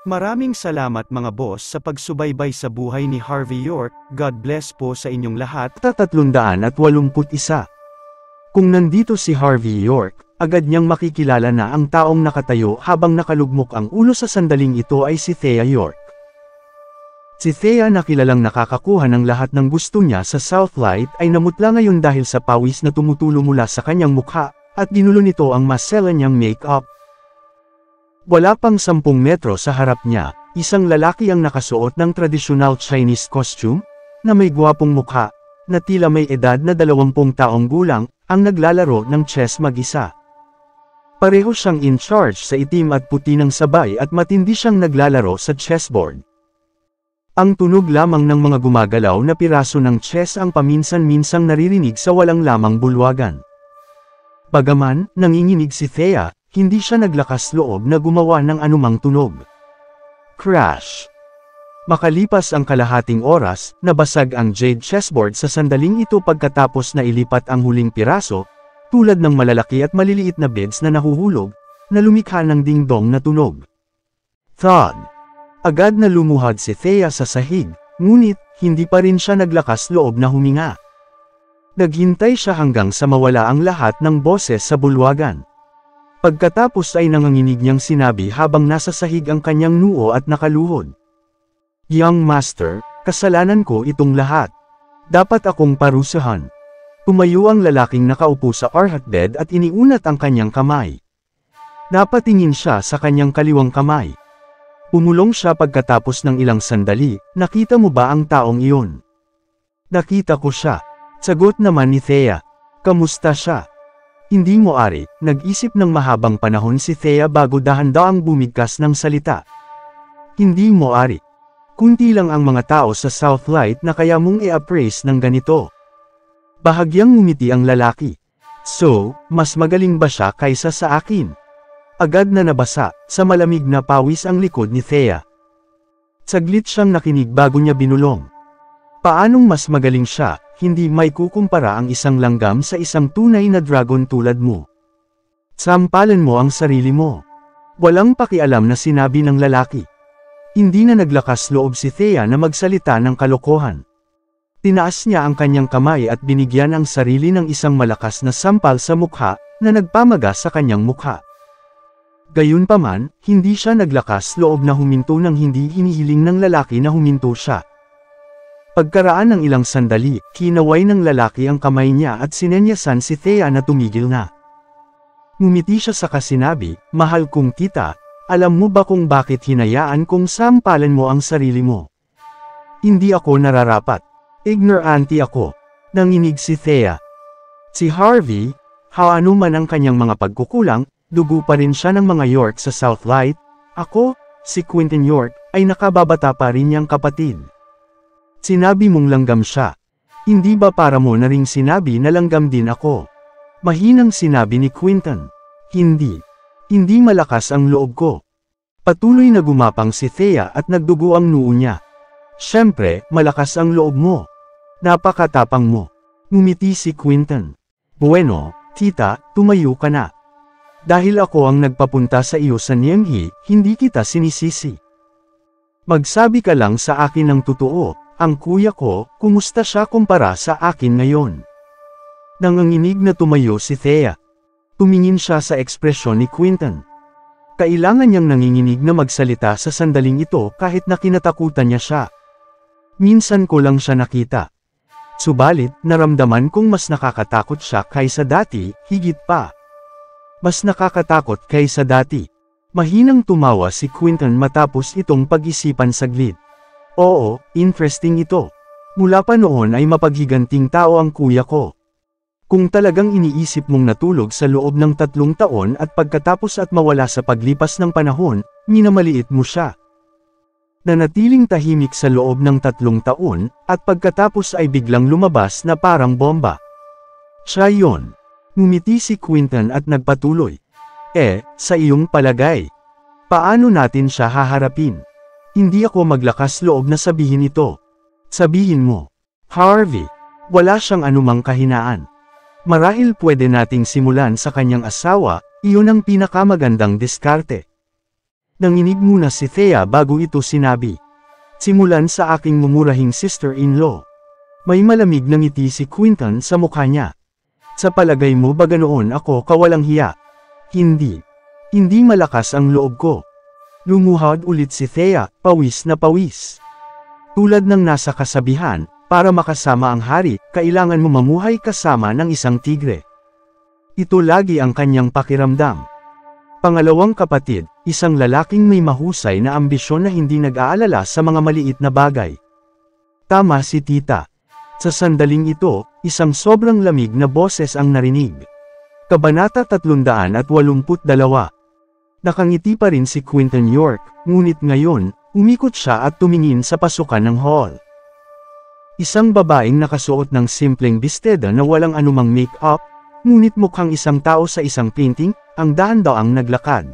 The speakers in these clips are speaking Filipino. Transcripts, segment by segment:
Maraming salamat mga boss sa pagsubaybay sa buhay ni Harvey York. God bless po sa inyong lahat. 381. Kung nandito si Harvey York, agad niyang makikilala na ang taong nakatayo habang nakalugmok ang ulo sa sandaling ito ay si Thea York. Si Thea na kilalang nakakakuha ng lahat ng gusto niya sa Southlight ay namutla ngayon dahil sa pawis na tumutulo mula sa kanyang mukha, at ginulo nito ang masela niyang make-up. Wala pang 10 metro sa harap niya, isang lalaki ang nakasuot ng tradisyonal Chinese costume, na may gwapong mukha, na tila may edad na 20 taong gulang, ang naglalaro ng chess mag-isa. Pareho siyang in charge sa itim at puti ng sabay at matindi siyang naglalaro sa chessboard. Ang tunog lamang ng mga gumagalaw na piraso ng chess ang paminsan-minsang naririnig sa walang lamang bulwagan. Bagaman, nanginginig si Thea, hindi siya naglakas loob na gumawa ng anumang tunog. Crash! Makalipas ang kalahating oras, nabasag ang jade chessboard sa sandaling ito pagkatapos na ilipat ang huling piraso, tulad ng malalaki at maliliit na beads na nahuhulog, na lumikha ng ding-dong na tunog. Thud! Agad na lumuhad si Thea sa sahig, ngunit, hindi pa rin siya naglakas loob na huminga. Naghintay siya hanggang sa mawala ang lahat ng boses sa bulwagan. Pagkatapos ay nanganginig niyang sinabi habang nasa sahig ang kanyang noo at nakaluhod. Young Master, kasalanan ko itong lahat. Dapat akong parusahan. Tumayo ang lalaking nakaupo sa hotbed at iniunat ang kanyang kamay. Napatingin siya sa kanyang kaliwang kamay. Pumulong siya pagkatapos ng ilang sandali. Nakita mo ba ang taong iyon? Nakita ko siya. Sagot naman ni Thea. Kamusta siya? Hindi mo ari, nag-isip ng mahabang panahon si Thea bago dahan-daang bumigkas ng salita. Hindi mo ari. Kunti lang ang mga tao sa Southlight na kaya mong i-appraise ng ganito. Bahagyang ngumiti ang lalaki. So, mas magaling ba siya kaysa sa akin? Agad na nabasa, sa malamig na pawis ang likod ni Thea. Saglit siyang nakinig bago niya binulong. Paanong mas magaling siya, hindi may kukumpara ang isang langgam sa isang tunay na dragon tulad mo. Sampalan mo ang sarili mo. Walang pakialam na sinabi ng lalaki. Hindi na naglakas loob si Thea na magsalita ng kalokohan. Tinaas niya ang kanyang kamay at binigyan ang sarili ng isang malakas na sampal sa mukha, na nagpamaga sa kanyang mukha. Gayunpaman, hindi siya naglakas loob na huminto nang hindi hinihiling ng lalaki na huminto siya. Pagkaraan ng ilang sandali, kinaway ng lalaki ang kamay niya at sinenyasan si Thea na tumigil na. Ngumiti siya saka sinabi, mahal kong tita, alam mo ba kung bakit hinayaan kong sampalan mo ang sarili mo? Hindi ako nararapat. Ignorante ako. Nanginig si Thea. Si Harvey, ano man ang kanyang mga pagkukulang, dugo pa rin siya ng mga York sa Southlight. Ako, si Quentin York, ay nakababata pa rin niyang kapatid. Sinabi mong langgam siya. Hindi ba para mo na ring sinabi na langgam din ako? Mahinang sinabi ni Quentin. Hindi malakas ang loob ko. Patuloy na gumapang si Thea at nagdugo ang noo niya. Siyempre, malakas ang loob mo. Napakatapang mo. Ngumiti si Quentin. Bueno, tita, tumayo ka na. Dahil ako ang nagpapunta sa iyo sa Niemhi, hindi kita sinisisi. Magsabi ka lang sa akin ng totoo, ang kuya ko, kumusta siya kumpara sa akin ngayon? Nanganginig na tumayo si Thea. Tumingin siya sa ekspresyon ni Quentin. Kailangan niyang nanginginig na magsalita sa sandaling ito kahit na kinatakutan niya siya. Minsan ko lang siya nakita. Subalit, naramdaman kong mas nakakatakot siya kaysa dati, higit pa. Mas nakakatakot kaysa dati. Mahinang tumawa si Quentin matapos itong pag-isipan saglit. Oo, interesting ito. Mula pa noon ay mapaghiganting tao ang kuya ko. Kung talagang iniisip mong natulog sa loob ng 3 taon at pagkatapos at mawala sa paglipas ng panahon, minamaliit mo siya. Nanatiling tahimik sa loob ng 3 taon, at pagkatapos ay biglang lumabas na parang bomba. Siya yon. Ngumiti si Quentin at nagpatuloy. Sa iyong palagay, paano natin siya haharapin? Hindi ako maglakas loob na sabihin ito. Sabihin mo, Harvey, wala siyang anumang kahinaan. Marahil pwede nating simulan sa kanyang asawa, iyon ang pinakamagandang diskarte. Nanginig muna si Thea bago ito sinabi. Simulan sa aking mumurahing sister-in-law. May malamig na ngiti si Quinton sa mukha niya. Sa palagay mo ba ganoon ako kawalang hiya? Hindi. Hindi malakas ang loob ko. Lumuhad ulit si Thea, pawis na pawis. Tulad ng nasa kasabihan, para makasama ang hari, kailangan mo mamuhay kasama ng isang tigre. Ito lagi ang kanyang pakiramdam. Pangalawang kapatid, isang lalaking may mahusay na ambisyon na hindi nag-aalala sa mga maliit na bagay. Tama si tita. Sa sandaling ito, isang sobrang lamig na boses ang narinig. Kabanata 382. Nakangiti pa rin si Quinton York, ngunit ngayon, umikot siya at tumingin sa pasukan ng hall. Isang babaeng nakasuot ng simpleng bisteda na walang anumang make-up, ngunit mukhang isang tao sa isang painting, ang dahan-daang naglakad.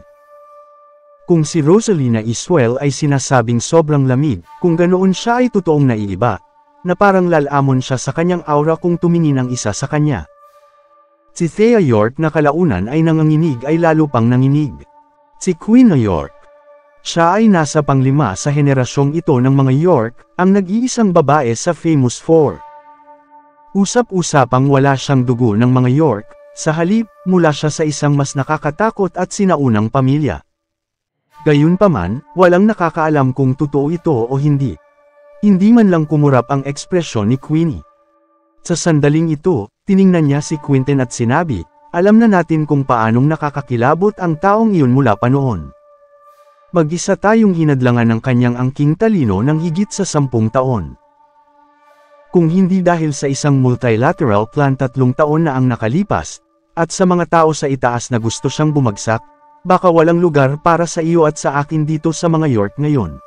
Kung si Rosalina Iswell ay sinasabing sobrang lamig, kung ganoon siya ay totoong naiiba, na parang lalamon siya sa kanyang aura kung tumingin ang isa sa kanya. Si Thea York na kalaunan ay nanganginig ay lalo pang nanginig. Si Queen York. Siya ay nasa panglima sa henerasyong ito ng mga York, ang nag-iisang babae sa Famous Four. Usap-usapang wala siyang dugo ng mga York, sa halip, mula siya sa isang mas nakakatakot at sinaunang pamilya. Gayunpaman, walang nakakaalam kung totoo ito o hindi. Hindi man lang kumurap ang ekspresyon ni Queenie. Sa sandaling ito, tiningnan niya si Quinton at sinabi, alam na natin kung paanong nakakakilabot ang taong iyon mula pa noon. Mag-isa tayong hinadlangan ng kanyang angking talino ng higit sa 10 taon. Kung hindi dahil sa isang multilateral plan 3 taon na ang nakalipas, at sa mga tao sa itaas na gusto siyang bumagsak, baka walang lugar para sa iyo at sa akin dito sa mga York ngayon.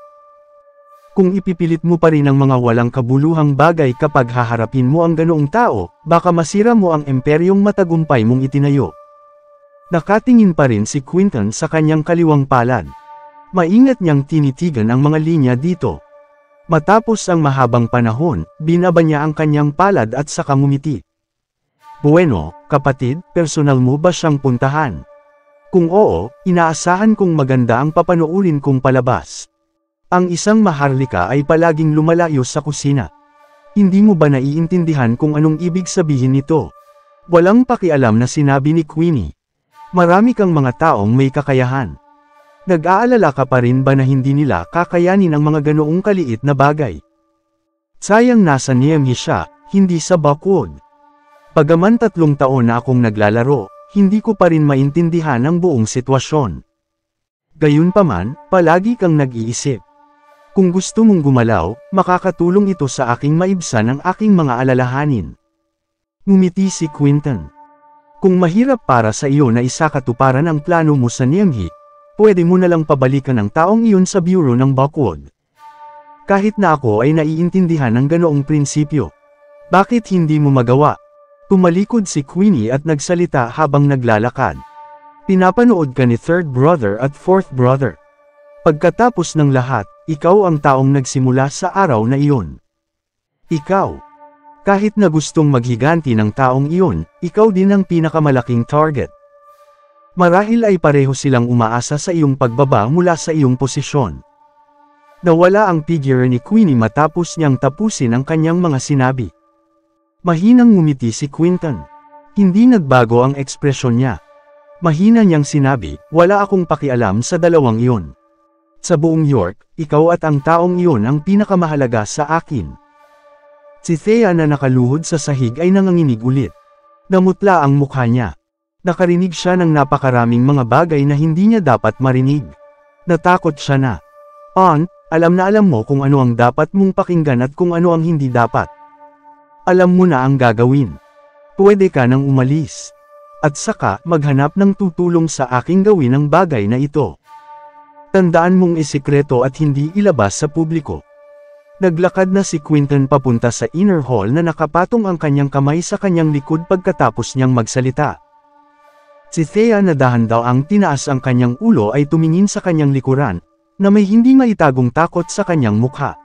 Kung ipipilit mo pa rin ang mga walang kabuluhang bagay kapag haharapin mo ang ganoong tao, baka masira mo ang imperyong matagumpay mong itinayo. Nakatingin pa rin si Quinton sa kanyang kaliwang palad. Maingat niyang tinitigan ang mga linya dito. Matapos ang mahabang panahon, binaba niya ang kanyang palad at saka ngumiti. Bueno, kapatid, personal mo ba siyang puntahan? Kung oo, inaasahan kong maganda ang papanoorin kong palabas. Ang isang maharlika ay palaging lumalayo sa kusina. Hindi mo ba naiintindihan kung anong ibig sabihin nito? Walang pakialam na sinabi ni Queenie. Marami kang mga taong may kakayahan. Nag-aalala ka pa rin ba na hindi nila kakayanin ang mga ganoong kaliit na bagay? Sayang nasa Niamey siya, hindi sa Buckwood. Pagaman 3 taon na akong naglalaro, hindi ko pa rin maintindihan ang buong sitwasyon. Gayunpaman, palagi kang nag-iisip. Kung gusto mong gumalaw, makakatulong ito sa aking maibsan ang aking mga alalahanin. Ngumiti si Quinton. Kung mahirap para sa iyo na isakatuparan ang plano mo sa Niamey, pwede mo nalang pabalikan ang taong iyon sa bureau ng Buckwood. Kahit na ako ay naiintindihan ng ganoong prinsipyo. Bakit hindi mo magawa? Tumalikod si Queenie at nagsalita habang naglalakad. Pinapanood ka ni third brother at fourth brother. Pagkatapos ng lahat, ikaw ang taong nagsimula sa araw na iyon. Ikaw. Kahit na gustong maghiganti ng taong iyon, ikaw din ang pinakamalaking target. Marahil ay pareho silang umaasa sa iyong pagbaba mula sa iyong posisyon. Nawala ang figure ni Queenie matapos niyang tapusin ang kanyang mga sinabi. Mahinang ngumiti si Quinton. Hindi nagbago ang ekspresyon niya. Mahina niyang sinabi, wala akong pakialam sa dalawang iyon. Sa buong York, ikaw at ang taong iyon ang pinakamahalaga sa akin. Si Thea na nakaluhod sa sahig ay nanganginig ulit. Namutla ang mukha niya. Nakarinig siya ng napakaraming mga bagay na hindi niya dapat marinig. Natakot siya na. Aunt, alam na alam mo kung ano ang dapat mong pakinggan at kung ano ang hindi dapat. Alam mo na ang gagawin. Pwede ka nang umalis. At saka, maghanap ng tutulong sa aking gawin ang bagay na ito. Tandaan mong isikreto at hindi ilabas sa publiko. Naglakad na si Quinton papunta sa inner hall na nakapatong ang kanyang kamay sa kanyang likod pagkatapos niyang magsalita. Si Thea na dahan-daang tinaas ang kanyang ulo ay tumingin sa kanyang likuran, na may hindi maitagong takot sa kanyang mukha.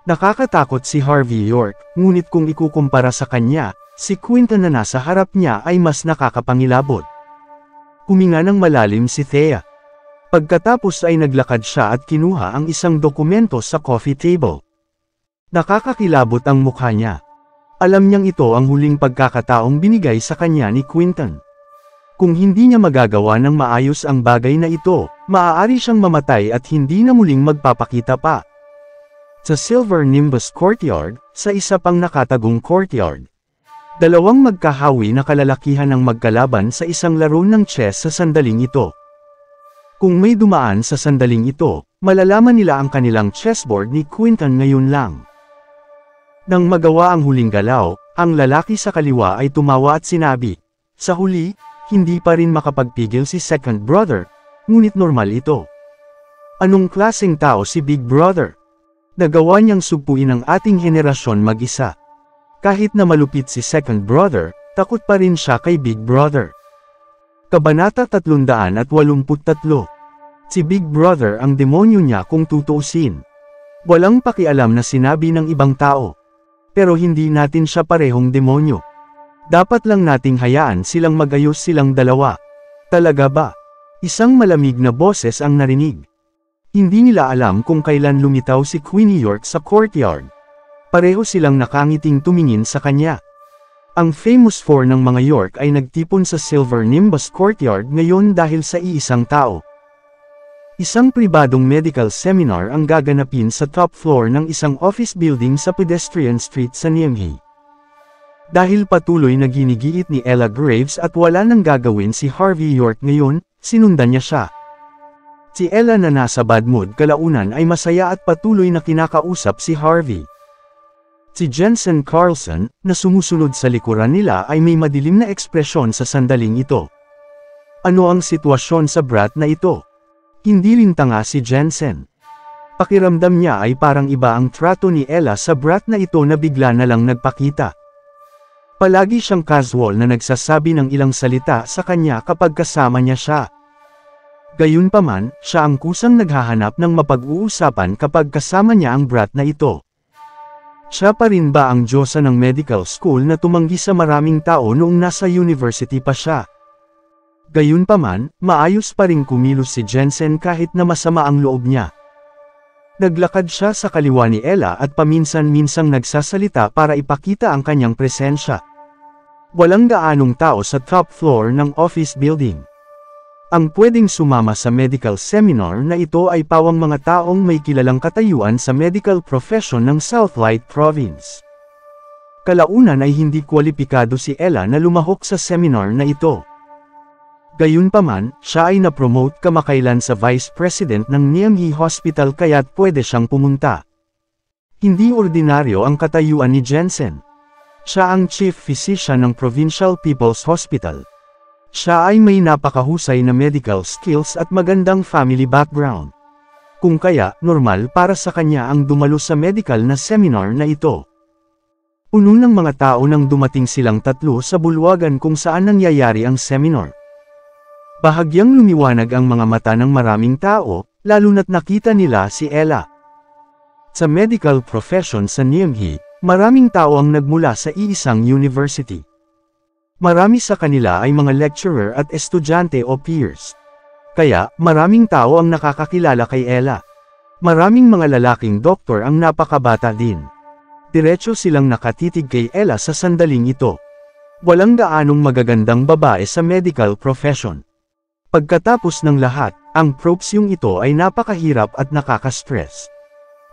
Nakakatakot si Harvey York, ngunit kung ikukumpara sa kanya, si Quinton na nasa harap niya ay mas nakakapangilabot. Huminga ng malalim si Thea. Pagkatapos ay naglakad siya at kinuha ang isang dokumento sa coffee table. Nakakakilabot ang mukha niya. Alam niyang ito ang huling pagkakataong binigay sa kanya ni Quinton. Kung hindi niya magagawa ng maayos ang bagay na ito, maaari siyang mamatay at hindi na muling magpapakita pa. Sa Silver Nimbus Courtyard, sa isa pang nakatagong courtyard, dalawang magkahawi na kalalakihan ang magkalaban sa isang laro ng chess sa sandaling ito. Kung may dumaan sa sandaling ito, malalaman nila ang kanilang chessboard ni Quinton ngayon lang. Nang magawa ang huling galaw, ang lalaki sa kaliwa ay tumawa at sinabi, "Sa huli, hindi pa rin makapagpigil si Second Brother, ngunit normal ito." Anong klaseng tao si Big Brother? Nagawa niyang sugpuin ang ating henerasyon mag-isa. Kahit na malupit si Second Brother, takot pa rin siya kay Big Brother. Kabanata 383. Si Big Brother ang demonyo niya kung tutuusin. Walang pakialam na sinabi ng ibang tao. Pero hindi natin siya parehong demonyo. Dapat lang nating hayaan silang magayos silang dalawa. Talaga ba? Isang malamig na boses ang narinig. Hindi nila alam kung kailan lumitaw si Queenie York sa courtyard. Pareho silang nakangiting tumingin sa kanya. Ang Famous Four ng mga York ay nagtipon sa Silver Nimbus Courtyard ngayon dahil sa iisang tao. Isang pribadong medical seminar ang gaganapin sa top floor ng isang office building sa Pedestrian Street sa Niamey. Dahil patuloy na ginigiit ni Ella Graves at wala nang gagawin si Harvey York ngayon, sinundan niya siya. Si Ella na nasa bad mood kalaunan ay masaya at patuloy na kinakausap si Harvey. Si Jensen Carlson, na sumusunod sa likuran nila ay may madilim na ekspresyon sa sandaling ito. Ano ang sitwasyon sa brat na ito? Hindi rin tanga si Jensen. Pakiramdam niya ay parang iba ang trato ni Ella sa brat na ito na bigla na lang nagpakita. Palagi siyang casual na nagsasabi ng ilang salita sa kanya kapag kasama niya siya. Gayunpaman, siya ang kusang naghahanap ng mapag-uusapan kapag kasama niya ang brat na ito. Siya pa rin ba ang diyosa ng medical school na tumanggi sa maraming tao noong nasa university pa siya? Gayunpaman, maayos pa ring kumilos si Jensen kahit na masama ang loob niya. Naglakad siya sa kaliwa ni Ella at paminsan-minsang nagsasalita para ipakita ang kanyang presensya. Walang gaanong tao sa top floor ng office building. Ang pwedeng sumama sa medical seminar na ito ay pawang mga taong may kilalang katayuan sa medical profession ng Southlight Province. Kalaunan ay hindi kwalipikado si Ella na lumahok sa seminar na ito. Gayunpaman, siya ay na-promote kamakailan sa Vice President ng Niamey Hospital kaya't pwede siyang pumunta. Hindi ordinaryo ang katayuan ni Jensen. Siya ang Chief Physician ng Provincial People's Hospital. Siya ay may napakahusay na medical skills at magandang family background. Kung kaya, normal para sa kanya ang dumalo sa medical na seminar na ito. Puno ng mga tao nang dumating silang tatlo sa bulwagan kung saan nangyayari ang seminar. Bahagyang lumiwanag ang mga mata ng maraming tao, lalo na't nakita nila si Ella. Sa medical profession sa Niamey, maraming tao ang nagmula sa iisang university. Marami sa kanila ay mga lecturer at estudyante o peers. Kaya, maraming tao ang nakakakilala kay Ella. Maraming mga lalaking doktor ang napakabata din. Diretso silang nakatitig kay Ella sa sandaling ito. Walang gaanong magagandang babae sa medical profession. Pagkatapos ng lahat, ang propsyong ito ay napakahirap at nakaka-stress.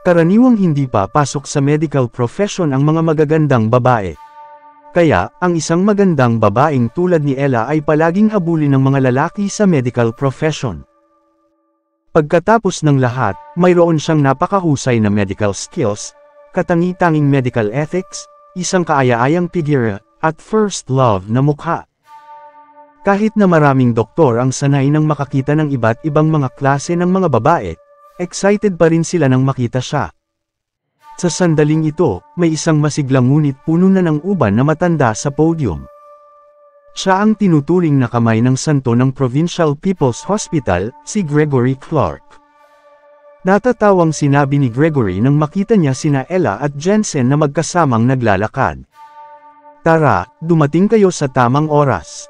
Karaniwang hindi pa pasok sa medical profession ang mga magagandang babae. Kaya, ang isang magandang babaeng tulad ni Ella ay palaging habulin ng mga lalaki sa medical profession. Pagkatapos ng lahat, mayroon siyang napakahusay na medical skills, katangi-tanging medical ethics, isang kaaya-ayang figure, at first love na mukha. Kahit na maraming doktor ang sanay nang makakita ng iba't ibang mga klase ng mga babae, excited pa rin sila nang makita siya. Sa sandaling ito, may isang masiglang ngunit puno na ng uban na matanda sa podium. Siya ang tinuturing na kamay ng santo ng Provincial People's Hospital, si Gregory Clark. Natatawang sinabi ni Gregory nang makita niya sina Ella at Jensen na magkasamang naglalakad. "Tara, dumating kayo sa tamang oras.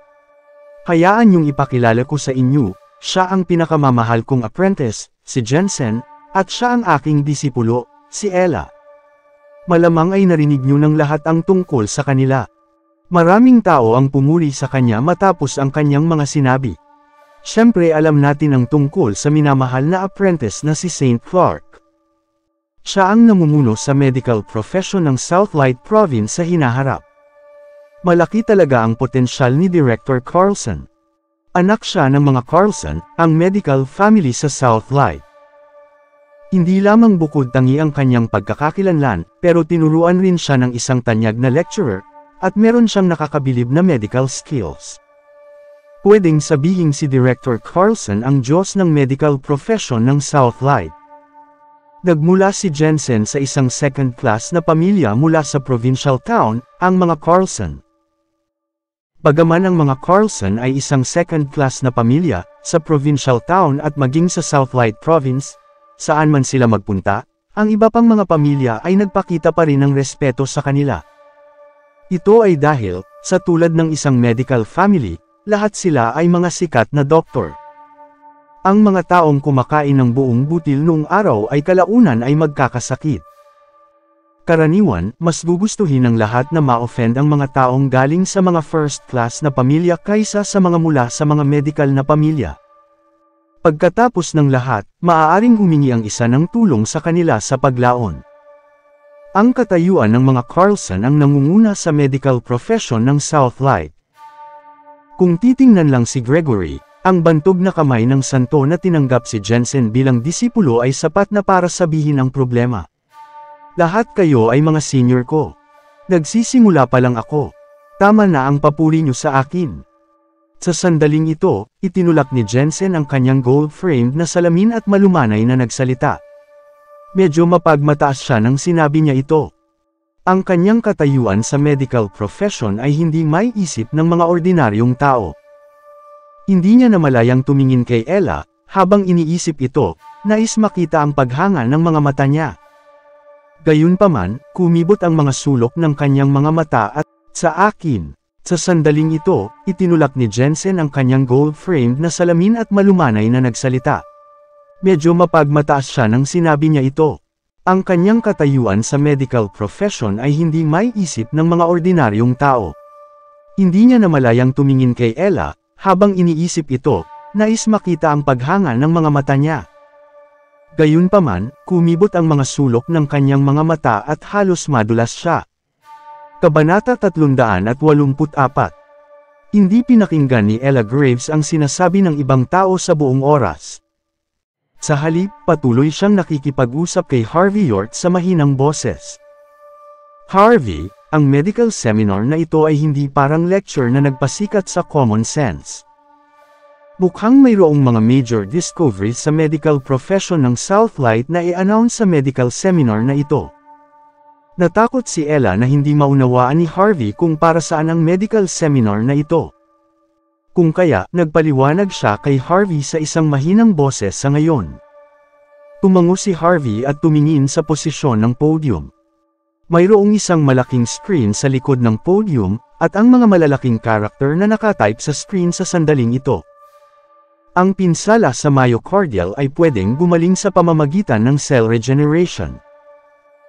Hayaan niyong ipakilala ko sa inyo, siya ang pinakamamahal kong apprentice, si Jensen, at siya ang aking disipulo, si Ella. Malamang ay narinig niyo ng lahat ang tungkol sa kanila. Maraming tao ang pumuri sa kanya matapos ang kanyang mga sinabi. Siyempre alam natin ang tungkol sa minamahal na apprentice na si St. Clark. Siya ang namumuno sa medical profession ng Southlight Province sa hinaharap. Malaki talaga ang potensyal ni Director Carlson. Anak siya ng mga Carlson, ang medical family sa Southlight. Hindi lamang bukod tangi ang kanyang pagkakakilanlan, pero tinuruan rin siya ng isang tanyag na lecturer, at meron siyang nakakabilib na medical skills. Pwedeng sabihing si Director Carlson ang Diyos ng medical profession ng Southlight. Nagmula si Jensen sa isang second-class na pamilya mula sa provincial town, ang mga Carlson. Bagaman ang mga Carlson ay isang second-class na pamilya, sa provincial town at maging sa Southlight Province, saan man sila magpunta, ang iba pang mga pamilya ay nagpakita pa rin ng respeto sa kanila. Ito ay dahil, sa tulad ng isang medical family, lahat sila ay mga sikat na doktor. Ang mga taong kumakain ng buong butil noong araw ay kalaunan ay magkakasakit. Karaniwan, mas gugustuhin ng lahat na ma-offend ang mga taong galing sa mga first-class na pamilya kaysa sa mga mula sa mga medical na pamilya. Pagkatapos ng lahat, maaaring humingi ang isa ng tulong sa kanila sa paglaon. Ang katayuan ng mga Carlson ang nangunguna sa medical profession ng Southlight. Kung titingnan lang si Gregory, ang bantog na kamay ng santo na tinanggap si Jensen bilang disipulo ay sapat na para sabihin ang problema. Lahat kayo ay mga senior ko. Nagsisimula pa lang ako. Tama na ang papuri niyo sa akin. Sa sandaling ito, itinulak ni Jensen ang kanyang gold-framed na salamin at malumanay na nagsalita. Medyo mapagmataas siya nang sinabi niya ito. Ang kanyang katayuan sa medical profession ay hindi may isip ng mga ordinaryong tao. Hindi niya namalayang tumingin kay Ella, habang iniisip ito, nais makita ang paghanga ng mga mata niya. Gayunpaman, kumibot ang mga sulok ng kanyang mga mata at, sa akin. Sa sandaling ito, itinulak ni Jensen ang kanyang gold-framed na salamin at malumanay na nagsalita. Medyo mapagmataas siya nang sinabi niya ito. Ang kanyang katayuan sa medical profession ay hindi may isip ng mga ordinaryong tao. Hindi niya namalayang tumingin kay Ella, habang iniisip ito, nais makita ang paghanga ng mga mata niya. Gayunpaman, kumibot ang mga sulok ng kanyang mga mata at halos madulas siya. Kabanata 384. Hindi pinakinggan ni Ella Graves ang sinasabi ng ibang tao sa buong oras. Sa halip, patuloy siyang nakikipag-usap kay Harvey York sa mahinang boses. Harvey, ang medical seminar na ito ay hindi parang lecture na nagpasikat sa common sense. Mukhang mayroong mga major discoveries sa medical profession ng Southlight na i-announce sa medical seminar na ito. Natakot si Ella na hindi maunawaan ni Harvey kung para saan ang medical seminar na ito. Kung kaya, nagpaliwanag siya kay Harvey sa isang mahinang boses sa ngayon. Tumango si Harvey at tumingin sa posisyon ng podium. Mayroong isang malaking screen sa likod ng podium, at ang mga malalaking karakter na nakatype sa screen sa sandaling ito. Ang pinsala sa myocardial ay pwedeng gumaling sa pamamagitan ng cell regeneration.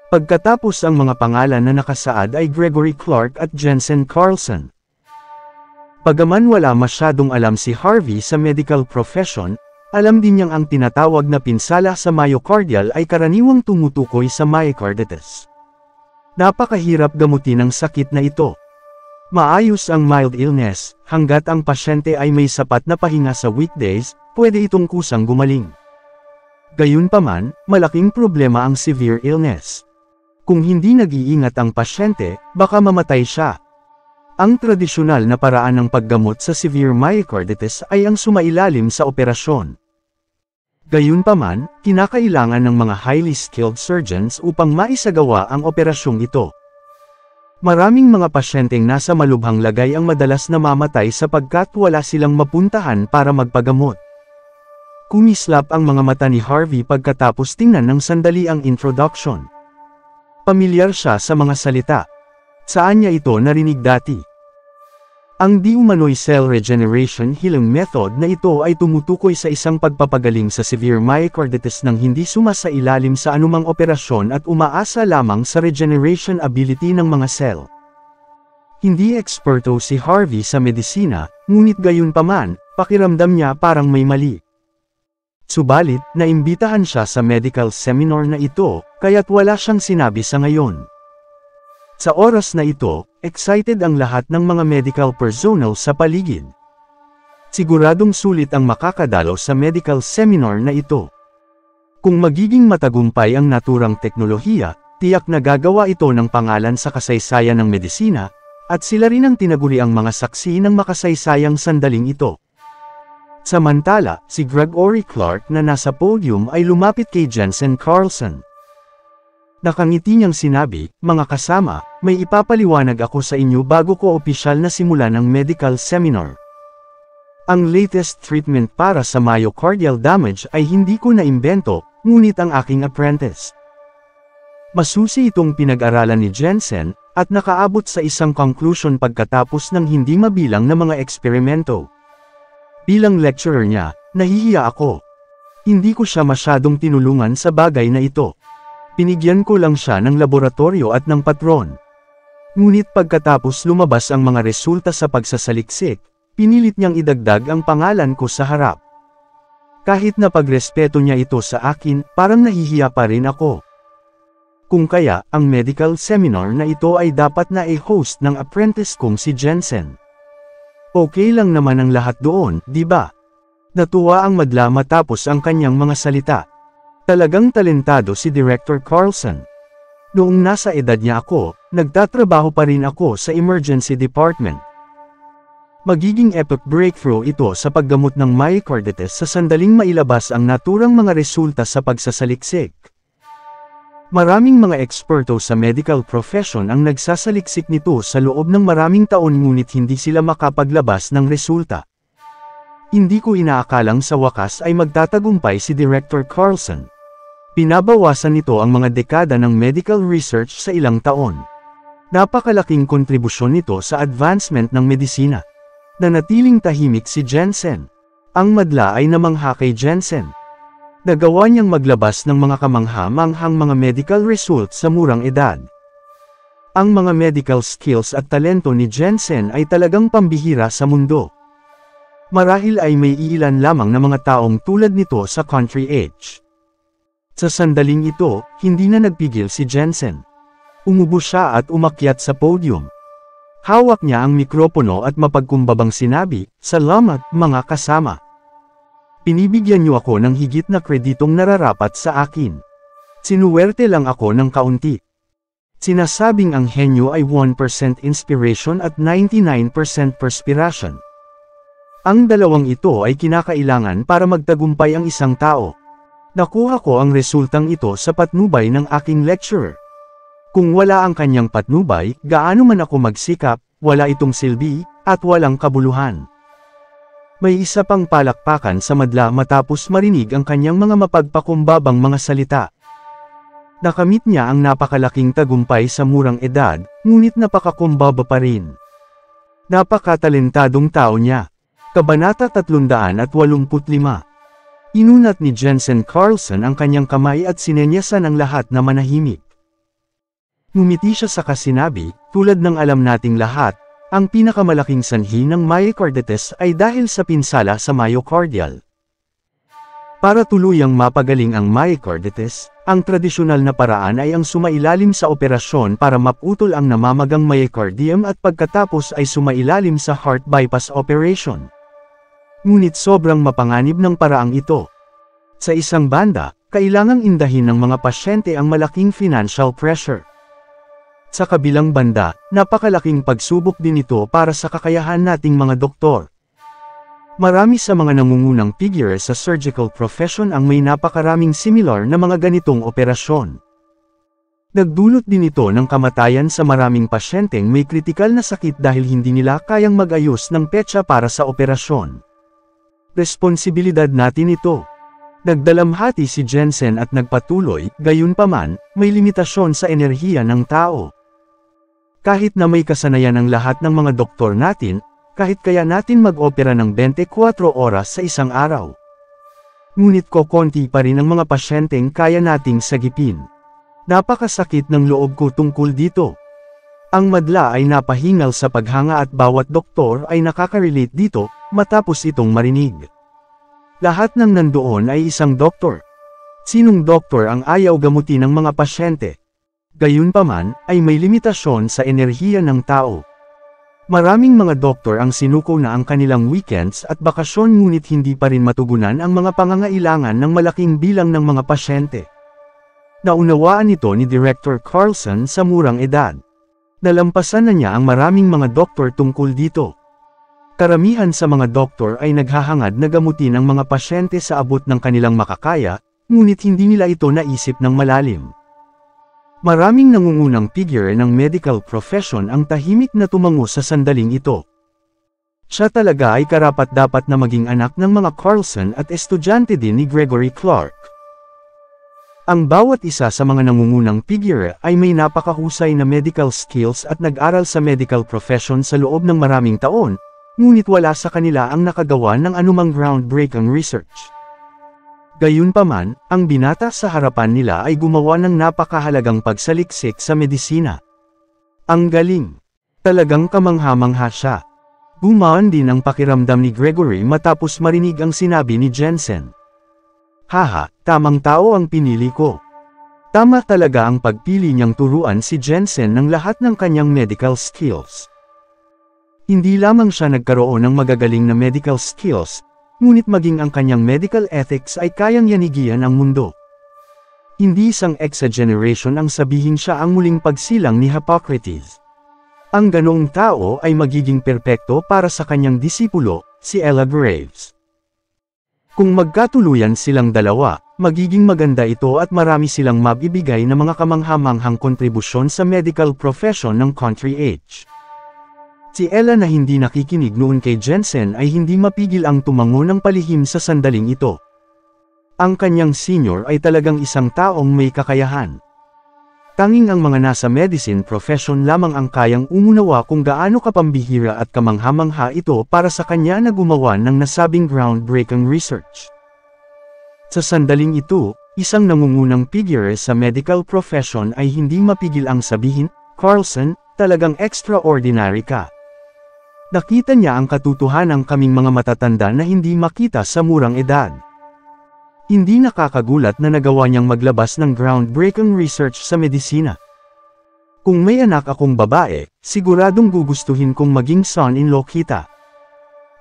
Pagkatapos ang mga pangalan na nakasaad ay Gregory Clark at Jensen Carlson. Bagaman wala masyadong alam si Harvey sa medical profession, alam din niyang ang tinatawag na pinsala sa myocardial ay karaniwang tumutukoy sa myocarditis. Napakahirap gamutin ang sakit na ito. Maayos ang mild illness, hanggat ang pasyente ay may sapat na pahinga sa weekdays, pwede itong kusang gumaling. Gayunpaman, malaking problema ang severe illness. Kung hindi nag-iingat ang pasyente, baka mamatay siya. Ang tradisyonal na paraan ng paggamot sa severe myocarditis ay ang sumailalim sa operasyon. Gayunpaman, kinakailangan ng mga highly skilled surgeons upang maisagawa ang operasyong ito. Maraming mga pasyenteng nasa malubhang lagay ang madalas namamatay sapagkat wala silang mapuntahan para magpagamot. Kumislap ang mga mata ni Harvey pagkatapos tingnan ng sandali ang introduction. Pamilyar siya sa mga salita. Saan niya ito narinig dati? Ang di umano'y cell regeneration healing method na ito ay tumutukoy sa isang pagpapagaling sa severe myocarditis nang hindi sumasailalim sa anumang operasyon at umaasa lamang sa regeneration ability ng mga cell. Hindi eksperto si Harvey sa medisina, ngunit gayunpaman, pakiramdam niya parang may mali. Subalit, naimbitahan siya sa medical seminar na ito, kaya't wala siyang sinabi sa ngayon. Sa oras na ito, excited ang lahat ng mga medical personnel sa paligid. Siguradong sulit ang makakadalo sa medical seminar na ito. Kung magiging matagumpay ang naturang teknolohiya, tiyak na gagawa ito ng pangalan sa kasaysayan ng medisina, at sila rin ang tinaguri ang mga saksi ng makasaysayang sandaling ito. Samantala, si Gregory Clark na nasa podium ay lumapit kay Jensen Carlson. Nakangiti niyang sinabi, "Mga kasama, may ipapaliwanag ako sa inyo bago ko opisyal na simulan ang medical seminar. Ang latest treatment para sa myocardial damage ay hindi ko naimbento, ngunit ang aking apprentice." Masusi itong pinag-aralan ni Jensen, at nakaabot sa isang conclusion pagkatapos ng hindi mabilang na mga eksperimento. Bilang lecturer niya, nahihiya ako. Hindi ko siya masyadong tinulungan sa bagay na ito. Pinigyan ko lang siya ng laboratorio at ng patron. Ngunit pagkatapos lumabas ang mga resulta sa pagsasaliksik, pinilit niyang idagdag ang pangalan ko sa harap. Kahit na pagrespeto niya ito sa akin, parang nahihiya pa rin ako. Kung kaya, ang medical seminar na ito ay dapat na i-host ng apprentice kong si Jensen. Okay lang naman ang lahat doon, di ba? Natuwa ang madla matapos ang kanyang mga salita. Talagang talentado si Director Carlson. Noong nasa edad niya ako, nagtatrabaho pa rin ako sa emergency department. Magiging epic breakthrough ito sa paggamot ng myocarditis sa sandaling mailabas ang naturang mga resulta sa pagsasaliksik. Maraming mga eksperto sa medical profession ang nagsasaliksik nito sa loob ng maraming taon ngunit hindi sila makapaglabas ng resulta. Hindi ko inaakalang sa wakas ay magtatagumpay si Director Carlson. Pinabawasan nito ang mga dekada ng medical research sa ilang taon. Napakalaking kontribusyon nito sa advancement ng medisina. Nanatiling tahimik si Jensen. Ang madla ay namangha kay Jensen. Nagawa niyang maglabas ng mga kamangha-manghang mga medical results sa murang edad. Ang mga medical skills at talento ni Jensen ay talagang pambihira sa mundo. Marahil ay may iilan lamang na mga taong tulad nito sa country age. Sa sandaling ito, hindi na nagpigil si Jensen. Umubo siya at umakyat sa podium. Hawak niya ang mikropono at mapagkumbabang sinabi, "Salamat, mga kasama. Pinibigyan niyo ako ng higit na kreditong nararapat sa akin. Sinuwerte lang ako ng kaunti." Sinasabing ang henyo ay 1% inspiration at 99% perspiration. Ang dalawang ito ay kinakailangan para magtagumpay ang isang tao. Nakuha ko ang resultang ito sa patnubay ng aking lecturer. Kung wala ang kanyang patnubay, gaano man ako magsikap, wala itong silbi, at walang kabuluhan. May isa pang palakpakan sa madla matapos marinig ang kanyang mga mapagpakumbabang mga salita. Nakamit niya ang napakalaking tagumpay sa murang edad, ngunit napakakumbaba pa rin. Napakatalentadong tao niya. Kabanata 385. Inunat ni Jensen Carlson ang kanyang kamay at sinenyasan ang lahat na manahimik. Ngumiti siya saka sinabi, "Tulad ng alam nating lahat, ang pinakamalaking sanhi ng myocarditis ay dahil sa pinsala sa myocardial. Para tuluyang mapagaling ang myocarditis, ang tradisyonal na paraan ay ang sumailalim sa operasyon para maputol ang namamagang myocardium at pagkatapos ay sumailalim sa heart bypass operation. Ngunit sobrang mapanganib ng paraang ito. Sa isang banda, kailangang indahin ng mga pasyente ang malaking financial pressure. Sa kabilang banda, napakalaking pagsubok din ito para sa kakayahan nating mga doktor. Marami sa mga nangungunang figure sa surgical profession ang may napakaraming similar na mga ganitong operasyon. Nagdulot din ito ng kamatayan sa maraming pasyenteng may kritikal na sakit dahil hindi nila kayang mag-ayos ng petsa para sa operasyon. Responsibilidad natin ito. Nagdalamhati si Jensen at nagpatuloy, gayunpaman, may limitasyon sa enerhiya ng tao. Kahit na may kasanayan ang lahat ng mga doktor natin, kahit kaya natin mag-opera ng 24 oras sa isang araw. Ngunit kokonti pa rin ang mga pasyenteng kaya nating sagipin. Napakasakit ng loob ko tungkol dito. Ang madla ay napahingal sa paghanga at bawat doktor ay nakaka-relate dito, matapos itong marinig. Lahat ng nandoon ay isang doktor. Sinong doktor ang ayaw gamutin ng mga pasyente? Gayunpaman, ay may limitasyon sa enerhiya ng tao. Maraming mga doktor ang sinuko na ang kanilang weekends at bakasyon ngunit hindi pa rin matugunan ang mga pangangailangan ng malaking bilang ng mga pasyente. Naunawaan ito ni Director Carlson sa murang edad. Nalampasan na niya ang maraming mga doktor tungkol dito. Karamihan sa mga doktor ay naghahangad na gamutin ang mga pasyente sa abot ng kanilang makakaya, ngunit hindi nila ito naisip ng malalim. Maraming nangungunang figure ng medical profession ang tahimik na tumango sa sandaling ito. Siya talaga ay karapat-dapat na maging anak ng mga Carlson at estudyante din ni Gregory Clark. Ang bawat isa sa mga nangungunang figure ay may napakahusay na medical skills at nag-aral sa medical profession sa loob ng maraming taon, ngunit wala sa kanila ang nakagawa ng anumang groundbreaking research. Gayunpaman, ang binata sa harapan nila ay gumawa ng napakahalagang pagsaliksik sa medisina. Ang galing! Talagang kamangha-mangha siya. Gumaan din ang pakiramdam ni Gregory matapos marinig ang sinabi ni Jensen. Haha, tamang tao ang pinili ko. Tama talaga ang pagpili niyang turuan si Jensen ng lahat ng kanyang medical skills. Hindi lamang siya nagkaroon ng magagaling na medical skills, ngunit maging ang kanyang medical ethics ay kayang yanigian ang mundo. Hindi isang exageration ang sabihin siya ang muling pagsilang ni Hippocrates. Ang ganoong tao ay magiging perpekto para sa kanyang disipulo, si Ella Graves. Kung magkatuluyan silang dalawa, magiging maganda ito at marami silang mabibigay na mga kamangha-manghang kontribusyon sa medical profession ng country age. Si Ella na hindi nakikinig noon kay Jensen ay hindi mapigil ang tumango ng palihim sa sandaling ito. Ang kanyang senior ay talagang isang taong may kakayahan. Tanging ang mga nasa medicine profession lamang ang kayang umunawa kung gaano kapambihira at kamangha-mangha ito para sa kanya na gumawa ng nasabing groundbreaking research. Sa sandaling ito, isang nangungunang figure sa medical profession ay hindi mapigil ang sabihin, Carlson, talagang extraordinary ka. Nakita niya ang katotohanan kaming mga matatanda na hindi makita sa murang edad. Hindi nakakagulat na nagawa niyang maglabas ng groundbreaking research sa medisina. Kung may anak akong babae, siguradong gugustuhin kong maging son-in-law kita.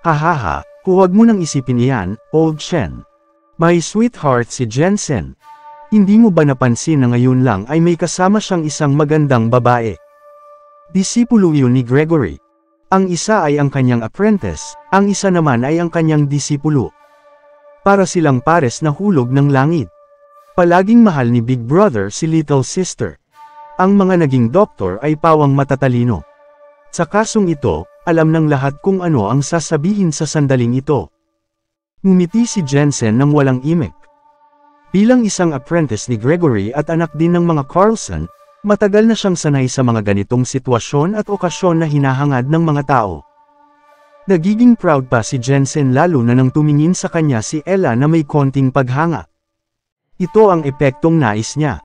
Hahaha, huwag mo nang isipin iyan, old Shen. My sweetheart si Jensen. Hindi mo ba napansin na ngayon lang ay may kasama siyang isang magandang babae? Disipulo yun ni Gregory. Ang isa ay ang kanyang apprentice, ang isa naman ay ang kanyang disipulo. Para silang pares na hulog ng langit. Palaging mahal ni Big Brother si Little Sister. Ang mga naging doktor ay pawang matatalino. Sa kasong ito, alam ng lahat kung ano ang sasabihin sa sandaling ito. Ngumiti si Jensen nang walang imik. Bilang isang apprentice ni Gregory at anak din ng mga Carlson, matagal na siyang sanay sa mga ganitong sitwasyon at okasyon na hinahangad ng mga tao. Nagiging proud pa si Jensen lalo na nang tumingin sa kanya si Ella na may konting paghanga. Ito ang epektong nais niya.